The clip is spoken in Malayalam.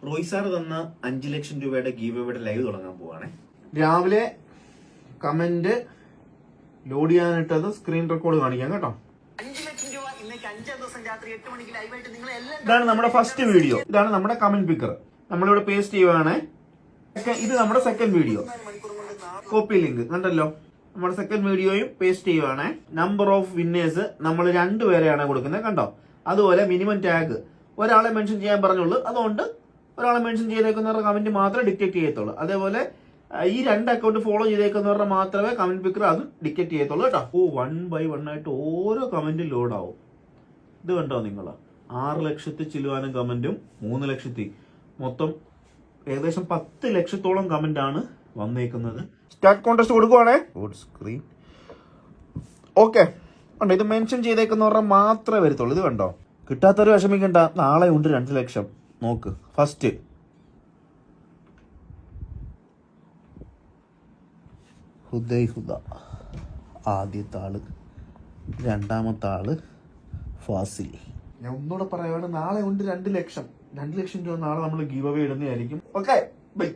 റോയ് സാർ തന്ന 5 ലക്ഷം രൂപയുടെ ഗീവ് അവേയുടെ ലൈവ് തുടങ്ങാൻ പോവാണ്. രാവിലെ കമന്റ് ലോഡ് ചെയ്യാനിട്ടത് സ്ക്രീൻ റെക്കോർഡ് കാണിക്കാം കേട്ടോ. 5 ലക്ഷം രൂപ ഇന്നേക്ക് 5 ദിവസം രാത്രി 8 മണിക്ക് ലൈവായിട്ട് നിങ്ങൾ എല്ലാം. ഇതാണ് നമ്മുടെ ഫസ്റ്റ് വീഡിയോ. ഇതാണ് നമ്മുടെ കമന്റ് പിക്കർ. നമ്മളിവിടെ പേസ്റ്റ് ചെയ്യുവാണ്. ഇത് നമ്മുടെ സെക്കൻഡ് വീഡിയോ. കോപ്പി ലിങ്ക് കണ്ടല്ലോ. നമ്മുടെ സെക്കൻഡ് വീഡിയോയും പേസ്റ്റ് ചെയ്യുവാണ്. നമ്പർ ഓഫ് വിന്നേഴ്സ് നമ്മൾ 2 പേരെയാണ് കൊടുക്കുന്നത് കണ്ടോ. അതുപോലെ മിനിമം ടാഗ് ഒരാളെ മെൻഷൻ ചെയ്യാൻ പറഞ്ഞുള്ളൂ. അതുകൊണ്ട് ഒരാളെ മെൻഷൻ ചെയ്തേക്കുന്നവരുടെ കമന്റ് മാത്രമേ ഡിറ്റക്ട് ചെയ്യത്തുള്ളൂ. അതേപോലെ ഈ 2 അക്കൗണ്ട് ഫോളോ ചെയ്തേക്കുന്നവരുടെ മാത്രമേ കമന്റ് പിക്കർ അത് ഡിറ്റക്ട് ചെയ്യത്തുള്ളൂ കേട്ടോ. 1 by 1 ആയിട്ട് ഓരോ കമന്റും ലോഡ് ആവും. ഇത് കണ്ടോ നിങ്ങൾ, 6 ലക്ഷത്തി ചില്ലുവാനും കമന്റും 3 ലക്ഷത്തി, മൊത്തം ഏകദേശം 10 ലക്ഷത്തോളം കമന്റ് ആണ് വന്നേക്കുന്നത്. സ്റ്റാർട്ട് കോൺടെസ്റ്റ് കൊടുക്കുവാണേ. Screen okay. കണ്ടോ, ഇത് മെൻഷൻ ചെയ്തേക്കുന്നവരുടെ മാത്രമേ വരത്തുള്ളൂ. ഇത് കണ്ടോ, കിട്ടാത്തൊരു വിഷമിക്കണ്ട, നാളെ ഉണ്ട് 2 ലക്ഷം. നോക്ക്, ഫസ്റ്റ് ഹുദ, ആദ്യത്തെ ആള്, രണ്ടാമത്തെ ആള് ഫാസിൽ. ഞാൻ ഒന്നുകൂടെ പറയുവാണ്, നാളെ ഉണ്ട് 2 ലക്ഷം. 2 ലക്ഷം രൂപ നാളെ നമ്മൾ ഗീവ് അവേ ഇടുന്നതായിരിക്കും. Okay, by.